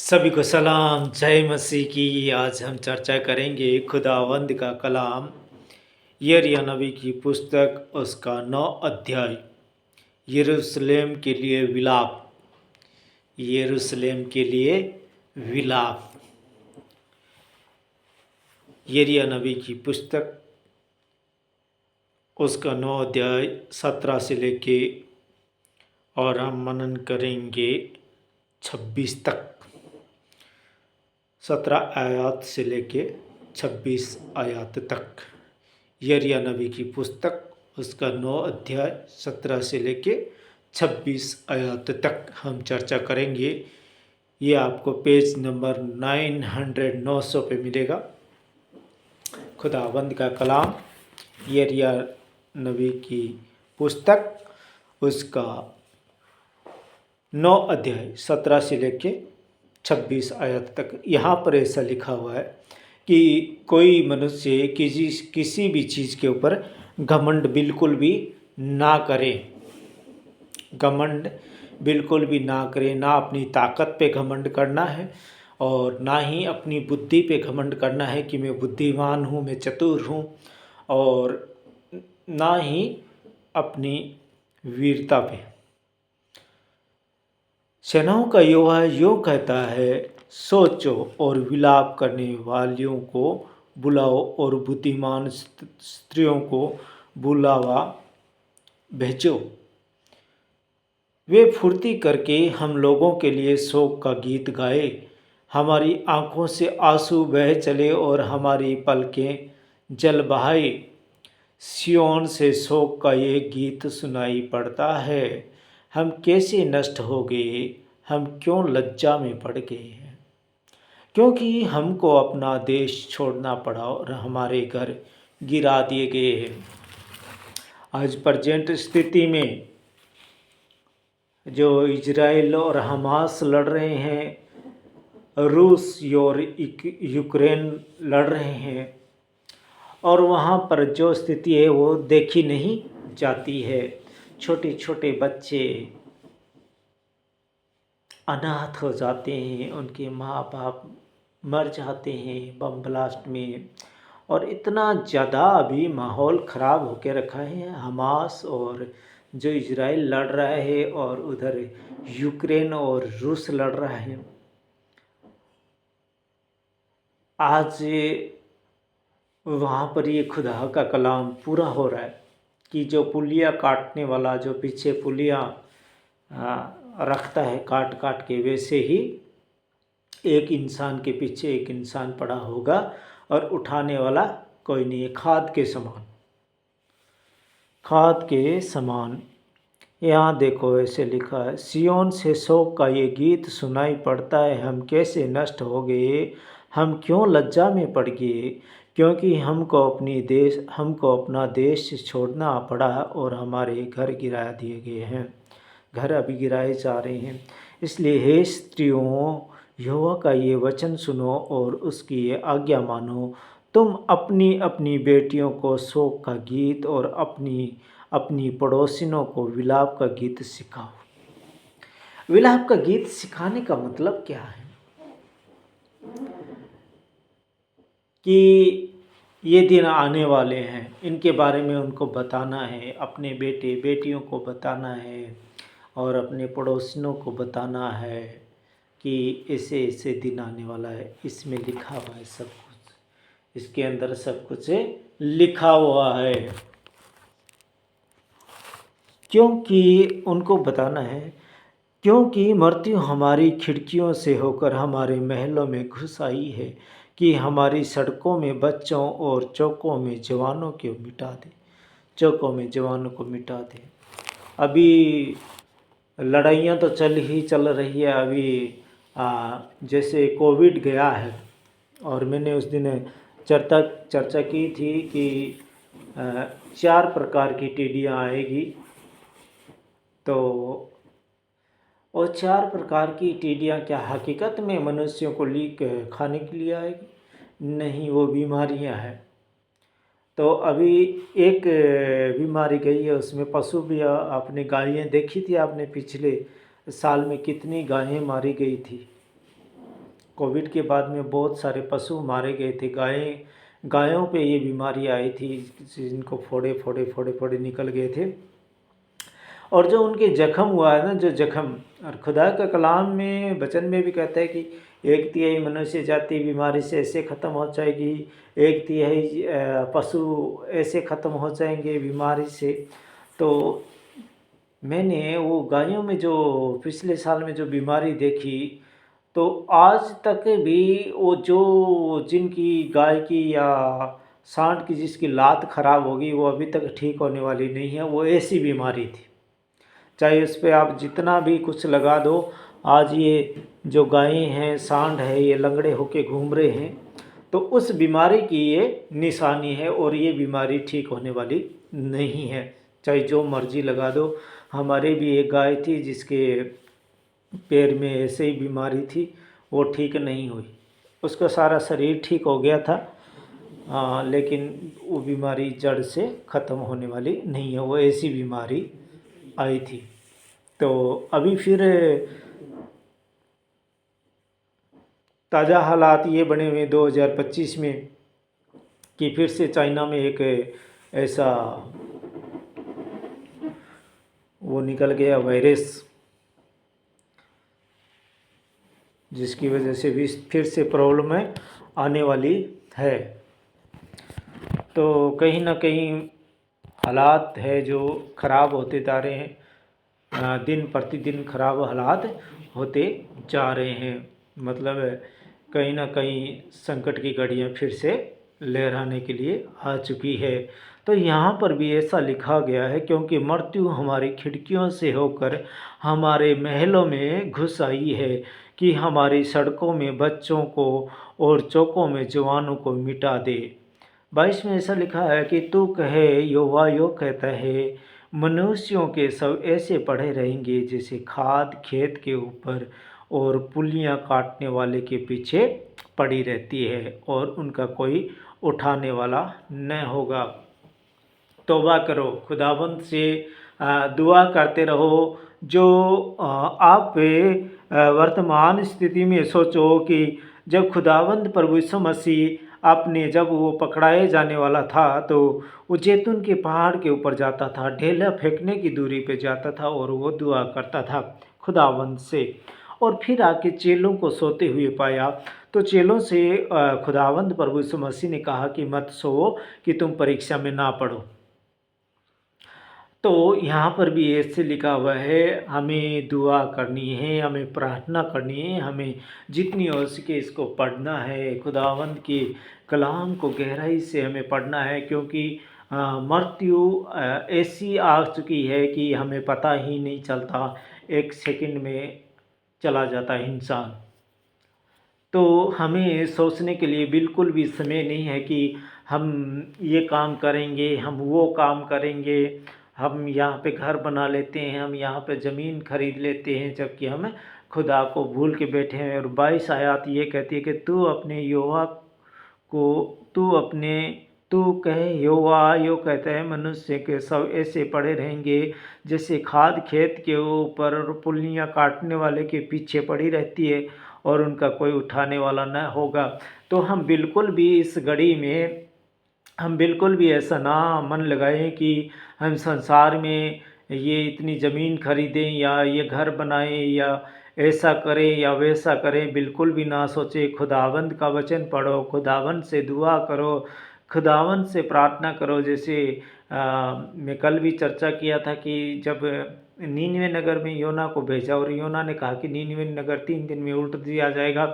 सभी को सलाम, जय मसीह की। आज हम चर्चा करेंगे खुदावंद का कलाम, यिर्मयाह नबी की पुस्तक, उसका 9 अध्याय। यरूशलेम के लिए विलाप। यरूशलेम के लिए विलाप। यिर्मयाह नबी की पुस्तक, उसका 9 अध्याय 17 से लेके और हम मनन करेंगे 26 तक। 17 आयत से लेके 26 आयत तक। यिर्मयाह नबी की पुस्तक, उसका 9 अध्याय 17 से लेके 26 आयत तक हम चर्चा करेंगे। ये आपको पेज नंबर 900 पे मिलेगा। खुदावंद का कलाम, यिर्मयाह नबी की पुस्तक, उसका 9 अध्याय 17 से लेके 26 आयत तक। यहाँ पर ऐसा लिखा हुआ है कि कोई मनुष्य किसी भी चीज़ के ऊपर घमंड बिल्कुल भी ना करे। घमंड बिल्कुल भी ना करे। ना अपनी ताकत पे घमंड करना है और ना ही अपनी बुद्धि पे घमंड करना है कि मैं बुद्धिमान हूँ, मैं चतुर हूँ, और ना ही अपनी वीरता पे। सेनाओं का यहोवा यूँ कहता है, सोचो और विलाप करने वालियों को बुलाओ और बुद्धिमान स्त्रियों को बुलावा भेजो। वे फुर्ती करके हम लोगों के लिए शोक का गीत गाए। हमारी आँखों से आंसू बह चले और हमारी पलकें जल बहाए। सिय्योन से शोक का ये गीत सुनाई पड़ता है, हम कैसे नष्ट हो गए, हम क्यों लज्जा में पड़ गए हैं। क्योंकि हमको अपना देश छोड़ना पड़ा और हमारे घर गिरा दिए गए हैं। आज प्रेजेंट स्थिति में जो इजराइल और हमास लड़ रहे हैं, रूस और यूक्रेन लड़ रहे हैं, और वहाँ पर जो स्थिति है वो देखी नहीं जाती है। छोटे छोटे बच्चे अनाथ हो जाते हैं, उनके माँ बाप मर जाते हैं बम ब्लास्ट में, और इतना ज़्यादा अभी माहौल ख़राब होकर रखा है। हमास और जो इजराइल लड़ रहा है और उधर यूक्रेन और रूस लड़ रहा है। आज वहाँ पर ये खुदा का कलाम पूरा हो रहा है कि जो पुलिया काटने वाला, जो पीछे पुलिया रखता है काट काट के, वैसे ही एक इंसान के पीछे एक इंसान पड़ा होगा और उठाने वाला कोई नहीं है। खाद के समान, खाद के समान। यहाँ देखो ऐसे लिखा है, सिय्योन से शोक का ये गीत सुनाई पड़ता है, हम कैसे नष्ट हो गए, हम क्यों लज्जा में पड़ गए। क्योंकि हमको अपना देश छोड़ना पड़ा और हमारे घर गिरा दिए गए हैं। घर अभी गिराए जा रहे हैं। इसलिए हे स्त्रियों, यहोवा का ये वचन सुनो और उसकी ये आज्ञा मानो। तुम अपनी अपनी बेटियों को शोक का गीत और अपनी अपनी पड़ोसिनों को विलाप का गीत सिखाओ। विलाप का गीत सिखाने का मतलब क्या है? कि ये दिन आने वाले हैं, इनके बारे में उनको बताना है, अपने बेटे बेटियों को बताना है और अपने पड़ोसियों को बताना है कि ऐसे ऐसे दिन आने वाला है। इसमें लिखा हुआ है सब कुछ, इसके अंदर सब कुछ लिखा हुआ है। क्योंकि उनको बताना है, क्योंकि मृत्यु हमारी खिड़कियों से होकर हमारे महलों में घुस आई है, कि हमारी सड़कों में बच्चों और चौकों में जवानों को मिटा दे। चौकों में जवानों को मिटा दे। अभी लड़ाइयाँ तो चल रही है। अभी जैसे कोविड गया है, और मैंने उस दिन चर्चा की थी कि 4 प्रकार की टिड्डियाँ आएगी। तो वो 4 प्रकार की टिड्डियाँ क्या हकीकत में मनुष्यों को खाने के लिए आएगी? नहीं, वो बीमारियाँ हैं। तो अभी एक बीमारी गई है, उसमें पशु भी, आपने गायें देखी थी आपने पिछले साल में कितनी गायें मारी गई थी। कोविड के बाद में बहुत सारे पशु मारे गए थे। गायों पे ये बीमारी आई थी, जिनको फोड़े फोड़े फोड़े फोड़े निकल गए थे। और जो उनके जख्म हुआ है ना, जो जख्म, और खुदा का कलाम में वचन में भी कहता है कि 1/3 मनुष्य जाति बीमारी से ऐसे ख़त्म हो जाएगी, 1/3 पशु ऐसे ख़त्म हो जाएंगे बीमारी से। तो मैंने वो गायों में जो पिछले साल में जो बीमारी देखी, तो आज तक भी वो जो जिनकी गाय की या सांड की जिसकी लात खराब होगी, वो अभी तक ठीक होने वाली नहीं है। वो ऐसी बीमारी थी, चाहे उस पर आप जितना भी कुछ लगा दो। आज ये जो गायें हैं, सांड है, ये लंगड़े होके घूम रहे हैं, तो उस बीमारी की ये निशानी है, और ये बीमारी ठीक होने वाली नहीं है, चाहे जो मर्जी लगा दो। हमारे भी एक गाय थी जिसके पैर में ऐसे ही बीमारी थी, वो ठीक नहीं हुई। उसका सारा शरीर ठीक हो गया था, लेकिन वो बीमारी जड़ से ख़त्म होने वाली नहीं है, वो ऐसी बीमारी आई थी। तो अभी फिर ताज़ा हालात ये बने हुए 2025 में कि फिर से चाइना में एक ऐसा वो निकल गया वायरस, जिसकी वजह से भी फिर से प्रॉब्लम आने वाली है। तो कहीं ना कहीं हालात है जो ख़राब होते जा रहे हैं, दिन प्रतिदिन ख़राब हालात होते जा रहे हैं। मतलब कहीं ना कहीं संकट की घड़ियाँ फिर से लहराने के लिए आ चुकी है। तो यहाँ पर भी ऐसा लिखा गया है, क्योंकि मृत्यु हमारी खिड़कियों से होकर हमारे महलों में घुस आई है, कि हमारी सड़कों में बच्चों को और चौकों में जवानों को मिटा दे। 22 में ऐसा लिखा है कि तू कहे, यहोवा यो कहता है, मनुष्यों के सब ऐसे पड़े रहेंगे जैसे खाद खेत के ऊपर और पुलियाँ काटने वाले के पीछे पड़ी रहती है, और उनका कोई उठाने वाला न होगा। तौबा करो, खुदाबंद से दुआ करते रहो। जो आप वर्तमान स्थिति में सोचो कि जब खुदाबंद प्रभु यीशु मसीह आपने जब वो पकड़ाए जाने वाला था, तो वो जैतून के पहाड़ के ऊपर जाता था, ढेला फेंकने की दूरी पे जाता था, और वो दुआ करता था खुदाबंद से। और फिर आके चेलों को सोते हुए पाया, तो चेलों से खुदावंद प्रभु यीशु मसीह ने कहा कि मत सोओ, कि तुम परीक्षा में ना पड़ो। तो यहाँ पर भी ऐसे लिखा हुआ है, हमें दुआ करनी है, हमें प्रार्थना करनी है, हमें जितनी हो सके इसको पढ़ना है, खुदावंद के कलाम को गहराई से हमें पढ़ना है। क्योंकि मृत्यु ऐसी आ चुकी है कि हमें पता ही नहीं चलता, एक सेकंड में चला जाता है इंसान। तो हमें सोचने के लिए बिल्कुल भी समय नहीं है कि हम ये काम करेंगे, हम वो काम करेंगे, हम यहाँ पे घर बना लेते हैं, हम यहाँ पे ज़मीन खरीद लेते हैं, जबकि हम खुदा को भूल के बैठे हैं। और 22 आयत ये कहती है कि तू अपने यहोवा को तू कहे, यहोवा यो कहता है, मनुष्य के सब ऐसे पड़े रहेंगे जैसे खाद खेत के ऊपर और पुलियाँ काटने वाले के पीछे पड़ी रहती है, और उनका कोई उठाने वाला न होगा। तो हम बिल्कुल भी इस घड़ी में हम बिल्कुल भी ऐसा ना मन लगाएं कि हम संसार में ये इतनी ज़मीन खरीदें या ये घर बनाएं या ऐसा करें या वैसा करें। बिल्कुल भी ना सोचें। खुदावंद का वचन पढ़ो, खुदावंद से दुआ करो, खुदावंद से प्रार्थना करो। जैसे मैं कल भी चर्चा किया था कि जब नीनवे नगर में योना को भेजा, और योना ने कहा कि नीनवे नगर 3 दिन में उल्ट दिया जाएगा,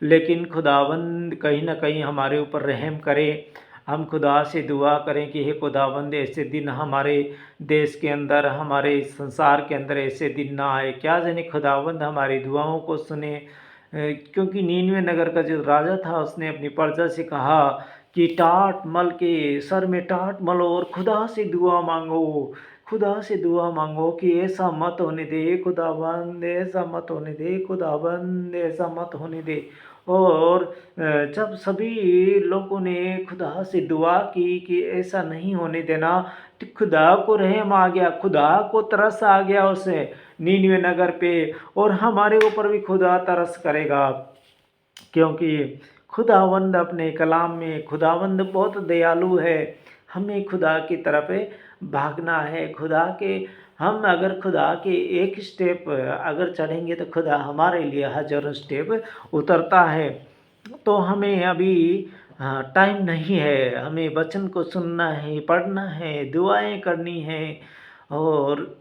लेकिन खुदावंद कहीं ना कहीं हमारे ऊपर रहम करे। हम खुदा से दुआ करें कि हे खुदावंद, ऐसे दिन हमारे देश के अंदर, हमारे संसार के अंदर ऐसे दिन ना आए। क्या जाने खुदावंद हमारी दुआओं को सुने, क्योंकि नीनवे नगर का जो राजा था उसने अपनी प्रजा से कहा कि टाट मल के सर में टाट मलो और खुदा से दुआ मांगो, खुदा से दुआ मांगो कि ऐसा मत होने दे खुदाबंद, ऐसा मत होने दे खुदाबंद, ऐसा मत होने दे। और जब सभी लोगों ने खुदा से दुआ की कि ऐसा नहीं होने देना, तो खुदा को रहम आ गया, खुदा को तरस आ गया उसे नीनवे नगर पे, और हमारे ऊपर भी खुदा तरस करेगा। क्योंकि खुदावंद अपने कलाम में खुदावंद बहुत दयालु है। हमें खुदा की तरफ भागना है। खुदा के हम अगर खुदा के एक स्टेप अगर चढ़ेंगे तो खुदा हमारे लिए हज़ारों स्टेप उतरता है। तो हमें अभी टाइम नहीं है। हमें वचन को सुनना है, पढ़ना है, दुआएं करनी है और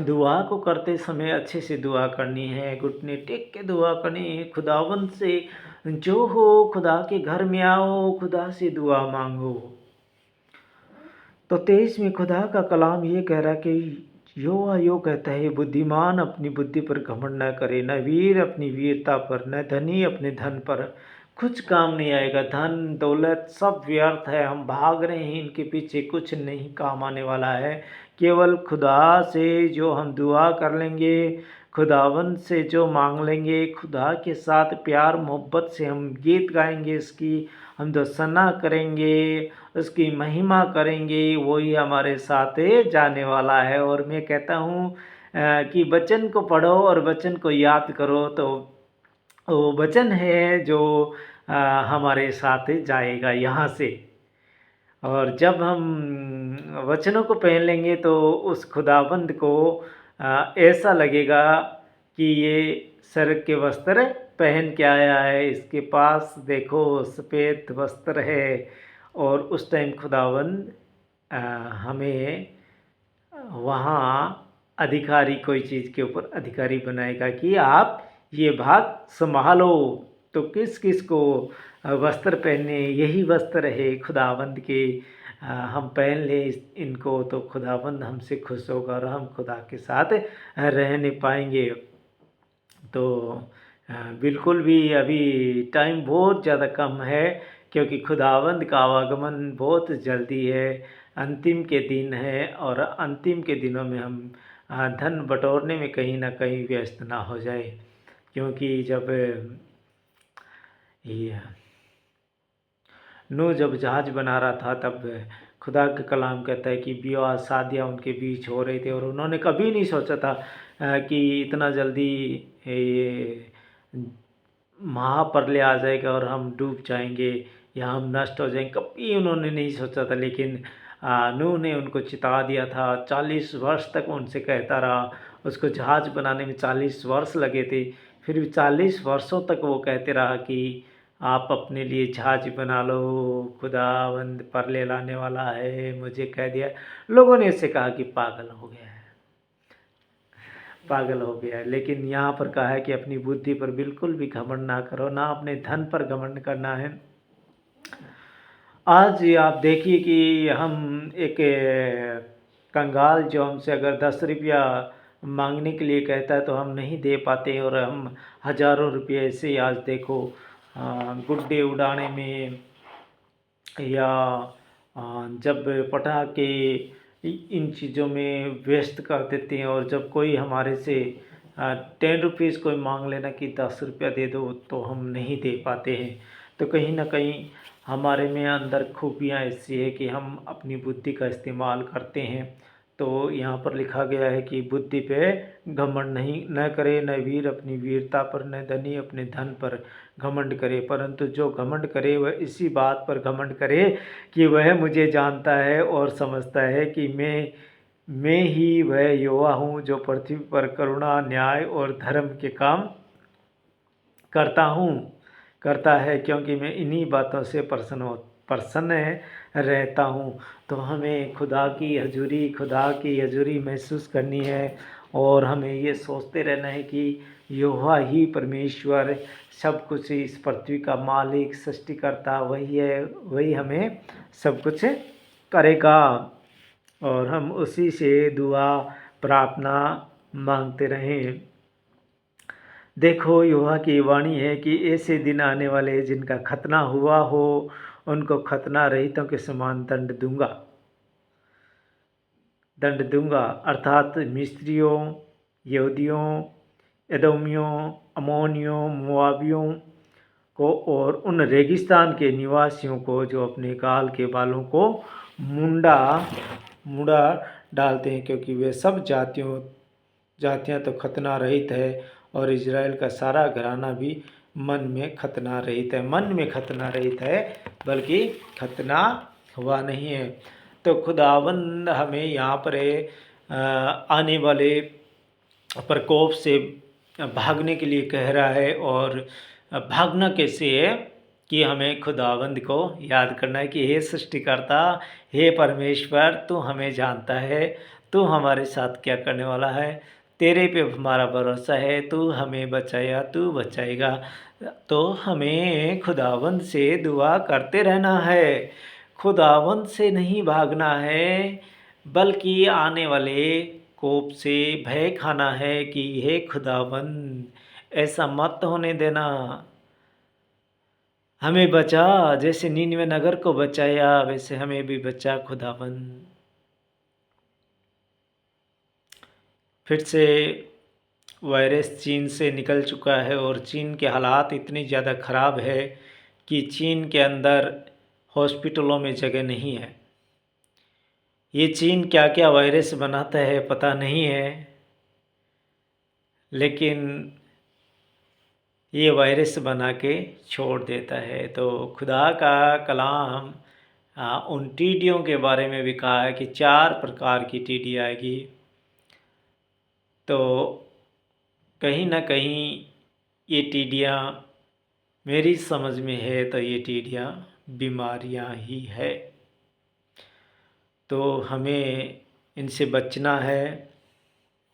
दुआ को करते समय अच्छे से दुआ करनी है, घुटने टेक के दुआ करनी है। खुदावंद से जो हो खुदा के घर में आओ, खुदा से दुआ मांगो। तो 23 में खुदा का कलाम ये कह रहा कि यो कहता है, बुद्धिमान अपनी बुद्धि पर घमंड न करे, न वीर अपनी वीरता पर, न धनी अपने धन पर। कुछ काम नहीं आएगा। धन दौलत सब व्यर्थ है। हम भाग रहे हैं इनके पीछे, कुछ नहीं काम आने वाला है। केवल खुदा से जो हम दुआ कर लेंगे, खुदावंद से जो मांग लेंगे, खुदा के साथ प्यार मोहब्बत से हम गीत गाएंगे, इसकी हम दर्शना करेंगे, उसकी महिमा करेंगे, वही हमारे साथ जाने वाला है। और मैं कहता हूँ कि वचन को पढ़ो और वचन को याद करो, तो वो वचन है जो हमारे साथ जाएगा यहाँ से। और जब हम वचनों को पहन लेंगे तो उस खुदाबंद को ऐसा लगेगा कि ये स्वर्ग के वस्त्र पहन के आया है, इसके पास देखो सफ़ेद वस्त्र है। और उस टाइम खुदाबंद हमें वहाँ अधिकारी, कोई चीज़ के ऊपर अधिकारी बनाएगा कि आप ये भाग संभालो। तो किस किस को वस्त्र पहनने, यही वस्त्र है खुदावंद के। हम पहन लें इनको तो खुदावंद हमसे खुश होगा और हम खुदा के साथ रहने पाएंगे। तो बिल्कुल भी अभी टाइम बहुत ज़्यादा कम है, क्योंकि खुदावंद का आवागमन बहुत जल्दी है। अंतिम के दिन है और अंतिम के दिनों में हम धन बटोरने में कहीं ना कहीं व्यस्त ना हो जाए। क्योंकि जब ये नूह जब जहाज बना रहा था, तब खुदा का कलाम कहता है कि विवाह शादियाँ उनके बीच हो रही थी और उन्होंने कभी नहीं सोचा था कि इतना जल्दी ये महाप्रलय आ जाएगा और हम डूब जाएंगे या हम नष्ट हो जाएंगे। कभी उन्होंने नहीं सोचा था। लेकिन नूह ने उनको चिता दिया था। 40 वर्ष तक उनसे कहता रहा। उसको जहाज बनाने में 40 वर्ष लगे थे। फिर भी 40 वर्षों तक वो कहते रहा कि आप अपने लिए जहाज बना लो, खुदावंद प्रलय लाने वाला है, मुझे कह दिया। लोगों ने इससे कहा कि पागल हो गया है, पागल हो गया है। लेकिन यहाँ पर कहा है कि अपनी बुद्धि पर बिल्कुल भी घमंड ना करो, ना अपने धन पर घमंड करना है। आज आप देखिए कि हम एक कंगाल जो हमसे अगर 10 रुपया मांगने के लिए कहता है तो हम नहीं दे पाते, और हम हज़ारों रुपये से आज देखो गुड्डे उड़ाने में या जब पटाखे इन चीज़ों में व्यस्त कर देते हैं। और जब कोई हमारे से 10 रुपीज़ कोई मांग लेना कि 10 रुपया दे दो, तो हम नहीं दे पाते हैं। तो कहीं ना कहीं हमारे में अंदर खूबियाँ ऐसी है कि हम अपनी बुद्धि का इस्तेमाल करते हैं। तो यहाँ पर लिखा गया है कि बुद्धि पे घमंड नहीं न करे, न वीर अपनी वीरता पर, न धनी अपने धन पर घमंड करे, परंतु जो घमंड करे वह इसी बात पर घमंड करे कि वह मुझे जानता है और समझता है कि मैं ही वह यहोवा हूँ जो पृथ्वी पर करुणा, न्याय और धर्म के काम करता है, क्योंकि मैं इन्हीं बातों से प्रसन्न रहता हूँ। तो हमें खुदा की हजूरी महसूस करनी है और हमें ये सोचते रहना है कि यहोवा ही परमेश्वर, सब कुछ इस पृथ्वी का मालिक, सृष्टिकर्ता वही है, वही हमें सब कुछ करेगा। और हम उसी से दुआ प्रार्थना मांगते रहें। देखो यहोवा की वाणी है कि ऐसे दिन आने वाले हैं जिनका खतना हुआ हो, उनको खतना रहितों के समान दंड दूंगा, अर्थात मिस्रियों, यहूदियों, एदोमियों, अमोनियों, मोआबियों को और उन रेगिस्तान के निवासियों को जो अपने गाल के बालों को मुड़ा डालते हैं, क्योंकि वे सब जातियां तो खतना रहित है और इज़राइल का सारा घराना भी मन में खतना रहित है, मन में खतना रहित है, बल्कि खतना हुआ नहीं है। तो खुदावंद हमें यहाँ पर आने वाले प्रकोप से भागने के लिए कह रहा है। और भागना कैसे है कि हमें खुदावंद को याद करना है कि हे सृष्टिकर्ता, हे परमेश्वर, तू हमें जानता है, तू हमारे साथ क्या करने वाला है, तेरे पे हमारा भरोसा है, तू हमें बचाया, तू बचाएगा। तो हमें खुदावंद से दुआ करते रहना है, खुदावंद से नहीं भागना है, बल्कि आने वाले कोप से भय खाना है कि हे खुदावंद, ऐसा मत होने देना, हमें बचा, जैसे नीनवे नगर को बचाया वैसे हमें भी बचा खुदावंद। फिर से वायरस चीन से निकल चुका है और चीन के हालात इतने ज़्यादा ख़राब है कि चीन के अंदर हॉस्पिटलों में जगह नहीं है। ये चीन क्या क्या वायरस बनाता है पता नहीं है, लेकिन ये वायरस बना के छोड़ देता है। तो खुदा का कलाम उन टीडियों के बारे में भी कहा है कि 4 प्रकार की टीडी आएगी। तो कहीं ना कहीं ये टीडियाँ, मेरी समझ में है तो ये टीडियाँ बीमारियाँ ही है। तो हमें इनसे बचना है।